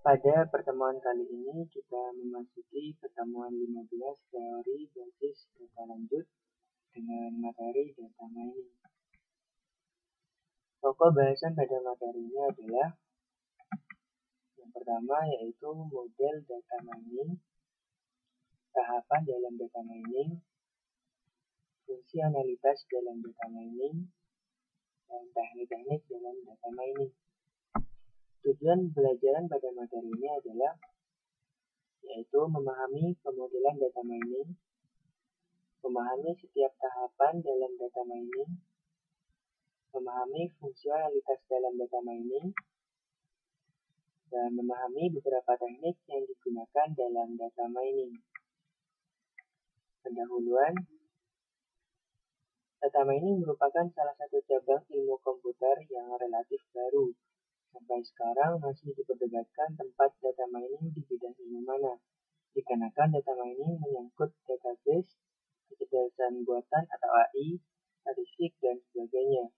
Pada pertemuan kali ini kita memasuki pertemuan 15 teori basis data lanjut dengan materi data mining. Pokok bahasan pada materi ini adalah yang pertama yaitu model data mining, tahapan dalam data mining, fungsionalitas dalam data mining, dan teknik-teknik dalam data mining. Tujuan pembelajaran pada materi ini adalah yaitu memahami pemodelan data mining, memahami setiap tahapan dalam data mining, memahami fungsionalitas dalam data mining, dan memahami beberapa teknik yang digunakan dalam data mining. Pendahuluan, data mining merupakan salah satu cabang ilmu komputer yang relatif baru. Sampai sekarang masih diperdebatkan tempat data mining di bidang ilmu mana, dikarenakan data mining menyangkut database, kecerdasan buatan atau AI, statistik, dan sebagainya.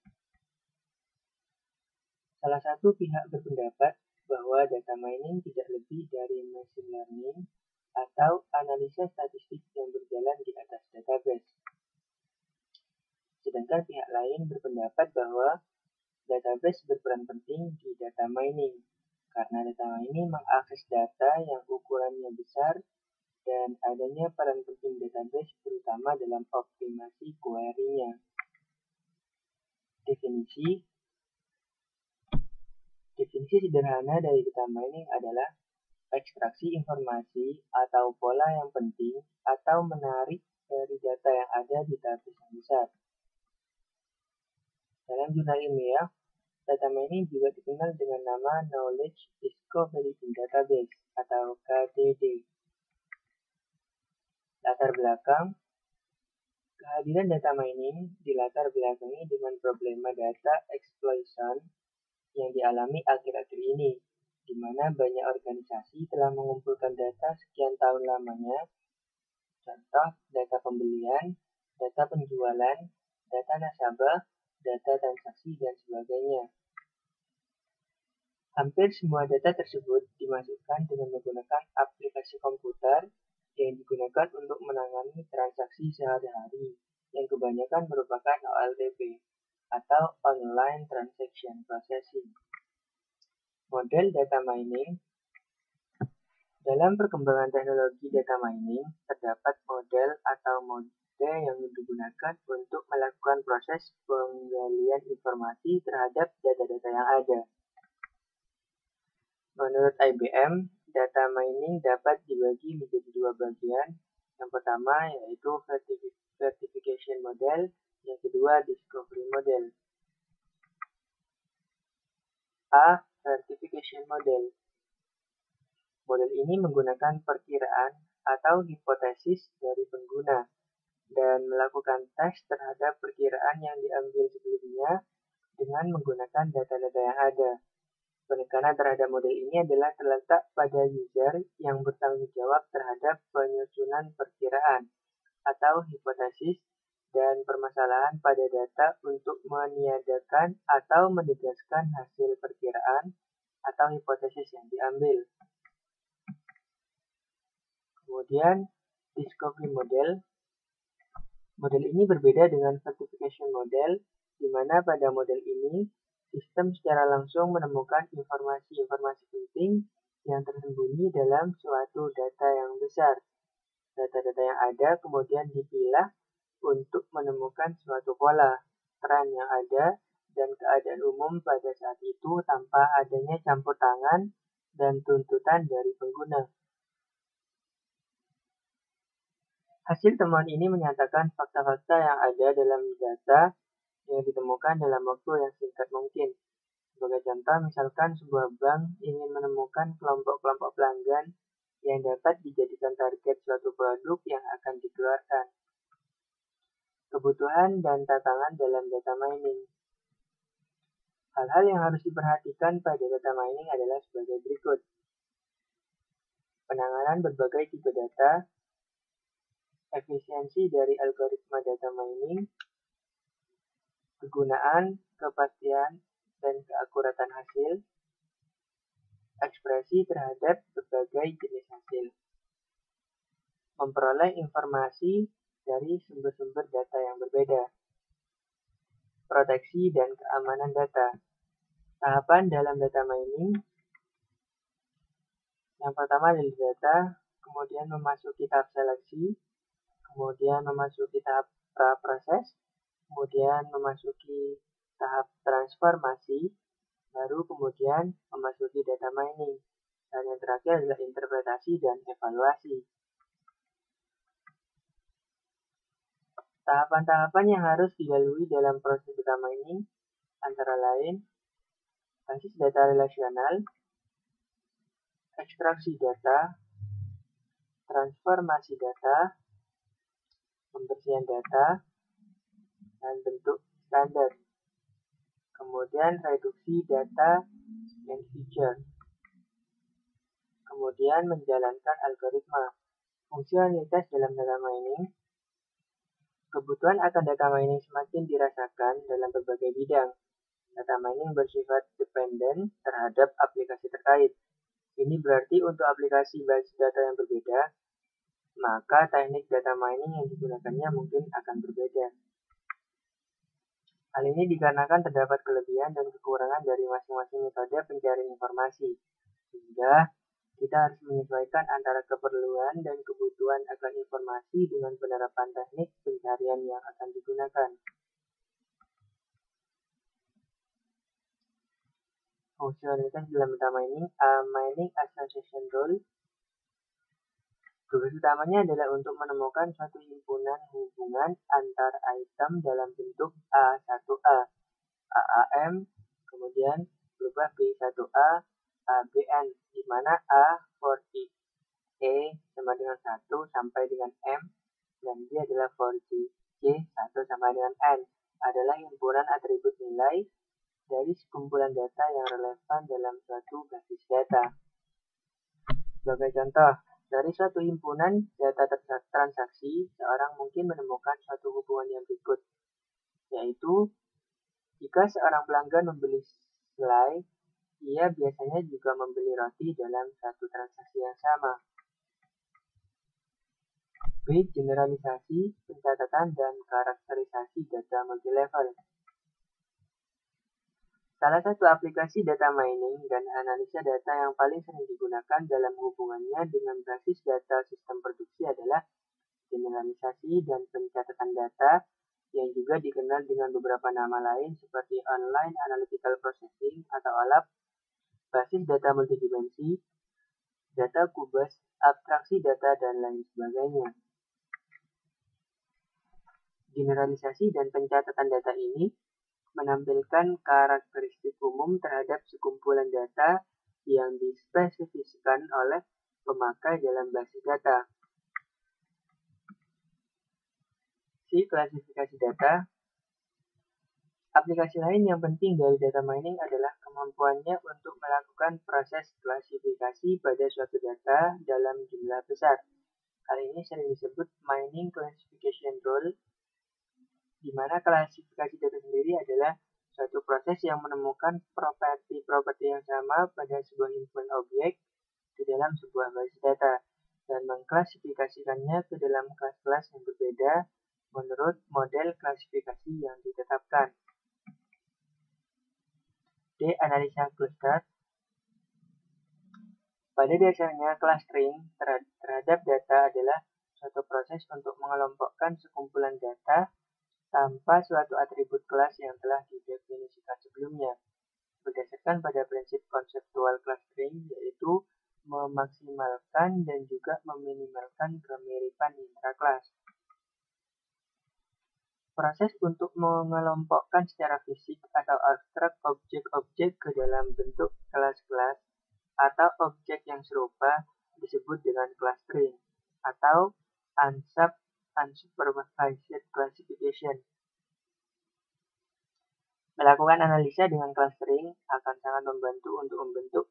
Salah satu pihak berpendapat bahwa data mining tidak lebih dari machine learning atau analisa statistik yang berjalan di atas database. Sedangkan pihak lain berpendapat bahwa database berperan penting di data mining, karena data mining mengakses data yang ukurannya besar dan adanya peran penting database terutama dalam optimasi query-nya. Definisi sederhana dari data mining adalah ekstraksi informasi atau pola yang penting atau menarik dari data yang ada di database yang besar. Dalam jurnal ilmiah, data mining juga dikenal dengan nama Knowledge Discovery in Database atau KDD. Latar belakang, kehadiran data mining dilatar belakangi dengan problema data exploitation yang dialami akhir-akhir ini, di mana banyak organisasi telah mengumpulkan data sekian tahun lamanya, contoh data pembelian, data penjualan, data nasabah, data transaksi, dan sebagainya. Hampir semua data tersebut dimasukkan dengan menggunakan aplikasi komputer yang digunakan untuk menangani transaksi sehari-hari, yang kebanyakan merupakan OLTP atau Online Transaction Processing. Model data mining. Dalam perkembangan teknologi data mining, terdapat model atau mode yang digunakan untuk melakukan proses penggalian informasi terhadap data-data yang ada. Menurut IBM, data mining dapat dibagi menjadi dua bagian. Yang pertama yaitu verification model, yang kedua discovery model. A. Verification model. Model ini menggunakan perkiraan atau hipotesis dari pengguna dan melakukan tes terhadap perkiraan yang diambil sebelumnya dengan menggunakan data-data yang ada. Penekanan terhadap model ini adalah terletak pada user yang bertanggung jawab terhadap penyusunan perkiraan atau hipotesis dan permasalahan pada data untuk meniadakan atau menegaskan hasil perkiraan atau hipotesis yang diambil. Kemudian, discovery model. Model ini berbeda dengan verification model, di mana pada model ini sistem secara langsung menemukan informasi-informasi penting yang tersembunyi dalam suatu data yang besar. Data-data yang ada kemudian dipilah untuk menemukan suatu pola, tren yang ada, dan keadaan umum pada saat itu tanpa adanya campur tangan dan tuntutan dari pengguna. Hasil temuan ini menyatakan fakta-fakta yang ada dalam data yang ditemukan dalam waktu yang singkat mungkin. Sebagai contoh, misalkan sebuah bank ingin menemukan kelompok-kelompok pelanggan yang dapat dijadikan target suatu produk yang akan dikeluarkan. Kebutuhan dan tantangan dalam data mining. Hal-hal yang harus diperhatikan pada data mining adalah sebagai berikut. Penanganan berbagai tipe data, efisiensi dari algoritma data mining, kegunaan, kepastian, dan keakuratan hasil, verifikasi terhadap berbagai jenis hasil. Memperoleh informasi dari sumber-sumber data yang berbeda. Proteksi dan keamanan data. Tahapan dalam data mining. Yang pertama adalah data, kemudian memasuki tahap seleksi, kemudian memasuki tahap pra-proses, kemudian memasuki tahap transformasi, baru kemudian memasuki data mining. Dan yang terakhir adalah interpretasi dan evaluasi. Tahapan-tahapan yang harus dilalui dalam proses data mining antara lain basis data relasional, ekstraksi data, transformasi data, pembersihan data, dan bentuk standar. Kemudian reduksi data dan feature. Kemudian menjalankan algoritma. Fungsionalitas dalam data mining. Kebutuhan akan data mining semakin dirasakan dalam berbagai bidang. Data mining bersifat dependen terhadap aplikasi terkait. Ini berarti untuk aplikasi basis data yang berbeda, maka teknik data mining yang digunakannya mungkin akan berbeda. Hal ini dikarenakan terdapat kelebihan dan kekurangan dari masing-masing metode pencarian informasi, sehingga kita harus menyesuaikan antara keperluan dan kebutuhan akan informasi dengan penerapan teknik pencarian yang akan digunakan. Fungsionalitas dalam data mining, mining association rule. Tugas utamanya adalah untuk menemukan suatu himpunan hubungan antar item dalam bentuk A1A, AAM, kemudian berubah B1A, ABN, di mana A for E sama dengan 1 sampai dengan M, dan B adalah for J 1 sampai dengan N, adalah himpunan atribut nilai dari sekumpulan data yang relevan dalam suatu basis data. Sebagai contoh, dari suatu himpunan data transaksi, seorang mungkin menemukan suatu hubungan yang berikut, yaitu jika seorang pelanggan membeli selai, ia biasanya juga membeli roti dalam satu transaksi yang sama. B. Generalisasi, pencatatan, dan karakterisasi data multilevel. Salah satu aplikasi data mining dan analisa data yang paling sering digunakan dalam hubungannya dengan basis data sistem produksi adalah generalisasi dan pencatatan data, yang juga dikenal dengan beberapa nama lain seperti Online Analytical Processing atau ALAP, basis data multidimensi, data kubus, abstraksi data, dan lain sebagainya. Generalisasi dan pencatatan data ini menampilkan karakteristik umum terhadap sekumpulan data yang dispesifikasikan oleh pemakai dalam basis data. Si klasifikasi data. Aplikasi lain yang penting dari data mining adalah kemampuannya untuk melakukan proses klasifikasi pada suatu data dalam jumlah besar. Hal ini sering disebut mining classification rule, di mana klasifikasi data sendiri adalah suatu proses yang menemukan properti-properti yang sama pada sebuah himpunan objek di dalam sebuah basis data dan mengklasifikasikannya ke dalam kelas-kelas yang berbeda menurut model klasifikasi yang ditetapkan. D. Analisa cluster. Pada dasarnya, clustering terhadap data adalah suatu proses untuk mengelompokkan sekumpulan data tanpa suatu atribut kelas yang telah didefinisikan sebelumnya, berdasarkan pada prinsip konseptual clustering, yaitu memaksimalkan dan juga meminimalkan kemiripan intrakelas. Proses untuk mengelompokkan secara fisik atau abstrak objek-objek ke dalam bentuk kelas-kelas atau objek yang serupa disebut dengan clustering atau unsupervised classification. Melakukan analisa dengan clustering akan sangat membantu untuk membentuk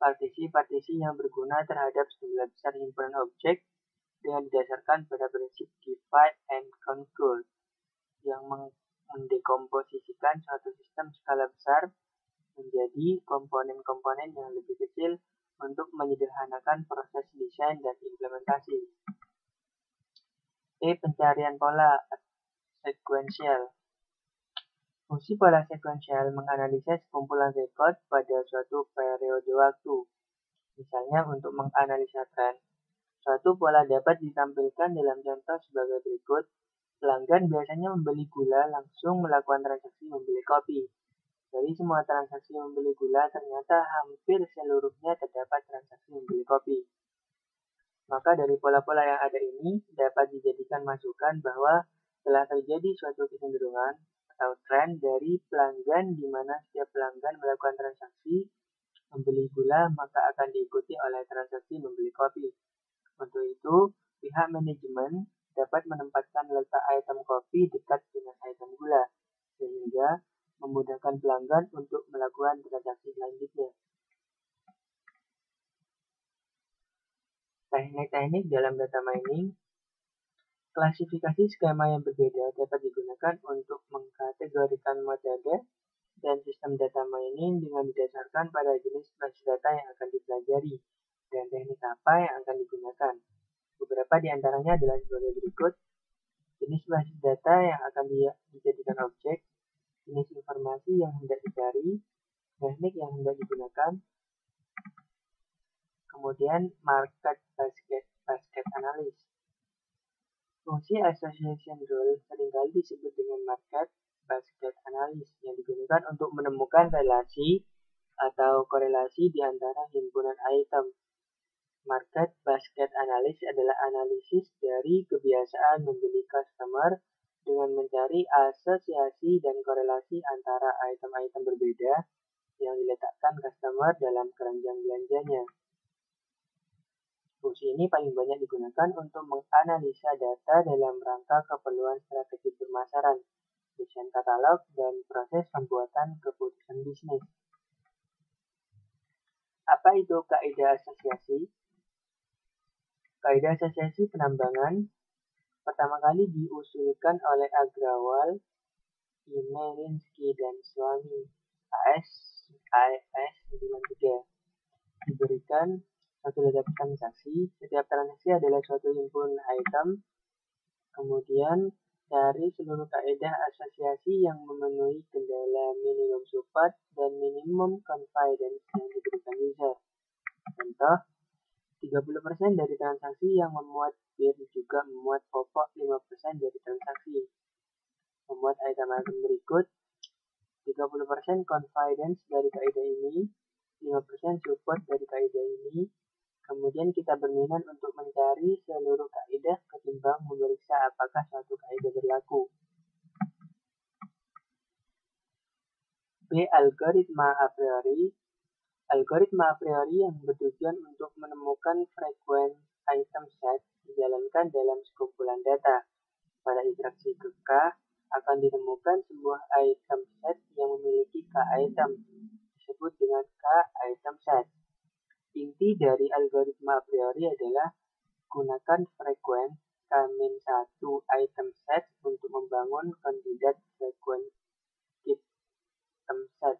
partisi-partisi yang berguna terhadap sejumlah besar himpunan objek dengan didasarkan pada prinsip divide and conquer yang mendekomposisikan suatu sistem skala besar menjadi komponen-komponen yang lebih kecil untuk menyederhanakan proses desain dan implementasi. Pencarian pola sekuensial. Fungsi pola sekuensial menganalisis kumpulan rekod pada suatu periode waktu. Misalnya untuk menganalisa tren. Suatu pola dapat ditampilkan dalam contoh sebagai berikut. Pelanggan biasanya membeli gula langsung melakukan transaksi membeli kopi. Dari semua transaksi membeli gula, ternyata hampir seluruhnya terdapat transaksi membeli kopi. Maka dari pola-pola yang ada ini dapat dijadikan masukan bahwa telah terjadi suatu kecenderungan atau tren dari pelanggan di mana setiap pelanggan melakukan transaksi membeli gula maka akan diikuti oleh transaksi membeli kopi. Untuk itu, pihak manajemen dapat menempatkan letak item kopi dekat dengan item gula, sehingga memudahkan pelanggan untuk melakukan transaksi selanjutnya. Teknik-teknik dalam data mining. Klasifikasi skema yang berbeda dapat digunakan untuk mengkategorikan metode dan sistem data mining dengan didasarkan pada jenis basis data yang akan dipelajari dan teknik apa yang akan digunakan. Beberapa di antaranya adalah sebagai berikut. Jenis basis data yang akan dijadikan objek, jenis informasi yang hendak dicari, teknik yang hendak digunakan, kemudian market basket analysis. Fungsi association rule seringkali disebut dengan market basket analysis yang digunakan untuk menemukan relasi atau korelasi di antara himpunan item. Market basket analysis adalah analisis dari kebiasaan membeli customer dengan mencari asosiasi dan korelasi antara item-item berbeda yang diletakkan customer dalam keranjang belanjanya. Fungsi ini paling banyak digunakan untuk menganalisa data dalam rangka keperluan strategi pemasaran, desain katalog, dan proses pembuatan keputusan bisnis. Apa itu kaidah asosiasi? Kaidah asosiasi penambangan pertama kali diusulkan oleh Agrawal, Imerinsky, dan Swamy AS 93. Diberikan suatu data transaksi, setiap transaksi adalah suatu himpun item, kemudian dari seluruh kaidah asosiasi yang memenuhi kendala minimum support dan minimum confidence yang diberikan user. Contoh, 30% dari transaksi yang memuat bid juga memuat pokok 5% dari transaksi. Memuat item-item berikut, 30% confidence dari kaidah ini, 5% support dari kaidah ini. Kemudian kita berminat untuk mencari seluruh kaidah ketimbang memeriksa apakah suatu kaidah berlaku. B. Algoritma a priori. Algoritma a priori yang bertujuan untuk menemukan frekuensi item set dijalankan dalam sekumpulan data. Pada interaksi ke K akan ditemukan sebuah item set yang memiliki K item, disebut dengan K item set. Inti dari algoritma a priori adalah gunakan frekuensi K-1 item set untuk membangun kandidat frekuensi item set.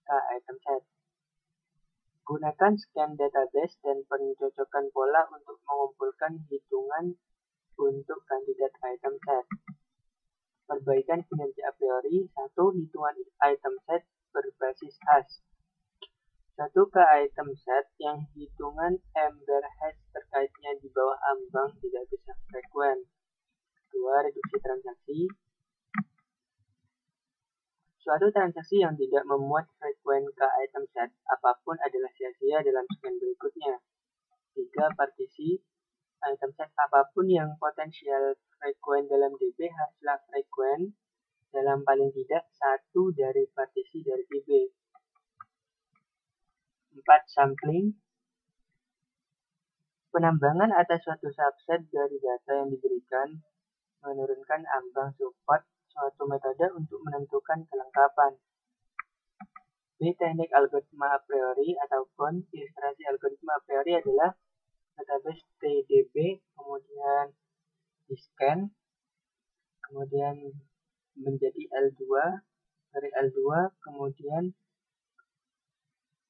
K item set. Gunakan scan database dan pencocokan pola untuk mengumpulkan hitungan untuk kandidat item set. Perbaikan kinerja a priori, satu hitungan item set berbasis hash. Satu ke item set yang hitungan ember hash terkaitnya di bawah ambang tidak bisa frekuen. Dua, reduksi transaksi. Suatu transaksi yang tidak memuat frekuen ke item set apapun adalah sia-sia dalam scan berikutnya. 3. Partisi. Item set apapun yang potensial frekuen dalam DB haruslah frekuen dalam paling tidak satu dari partisi dari DB. 4. Sampling. Penambangan atas suatu subset dari data yang diberikan menurunkan ambang support suatu metode untuk menentukan kelengkapan. B. Teknik algoritma a priori ataupun ilustrasi algoritma a priori adalah database TDB, kemudian di-scan, kemudian menjadi L2, dari L2 kemudian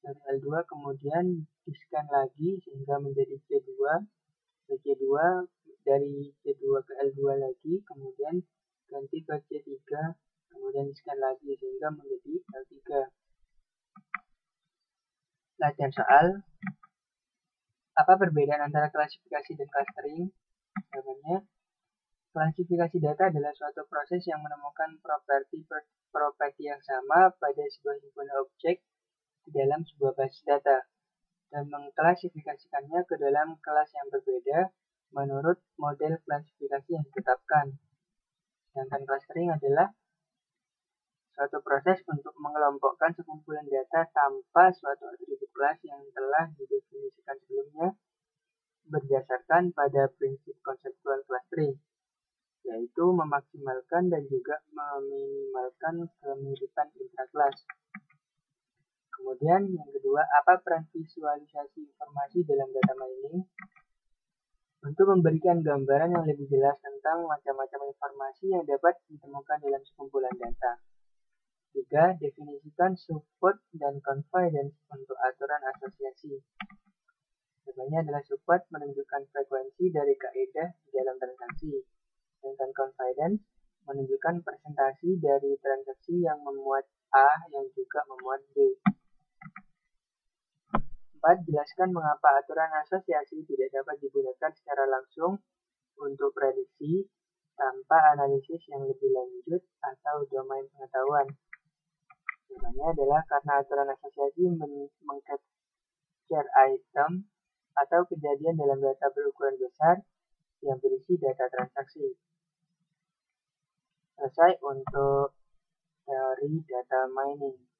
dari L2 kemudian di-scan lagi sehingga menjadi C2, C2 dari C2 ke L2 lagi, kemudian ganti ke C3, kemudian di-scan lagi sehingga menjadi L3. Latihan soal, apa perbedaan antara klasifikasi dan clustering? Jawabannya, klasifikasi data adalah suatu proses yang menemukan properti yang sama pada sebuah himpunan objek di dalam sebuah basis data dan mengklasifikasikannya ke dalam kelas yang berbeda menurut model klasifikasi yang ditetapkan. Sedangkan clustering adalah suatu proses untuk mengelompokkan sekumpulan data tanpa suatu atribut kelas yang telah didefinisikan sebelumnya berdasarkan pada prinsip konseptual clustering, yaitu memaksimalkan dan juga meminimalkan kemiripan intrakelas. Kemudian yang kedua, apa peran visualisasi informasi dalam data mining? Untuk memberikan gambaran yang lebih jelas tentang macam-macam informasi yang dapat ditemukan dalam sekumpulan data. 3. Definisikan support dan confidence untuk aturan asosiasi. Jawabannya adalah support menunjukkan frekuensi dari kaidah di dalam transaksi, sedangkan confidence menunjukkan presentasi dari transaksi yang memuat A yang juga memuat B. 4. Jelaskan mengapa aturan asosiasi tidak dapat digunakan secara langsung untuk prediksi tanpa analisis yang lebih lanjut atau domain pengetahuan. Jawabannya adalah karena aturan asosiasi meng-capture item atau kejadian dalam data berukuran besar yang berisi data transaksi. Selesai untuk teori data mining.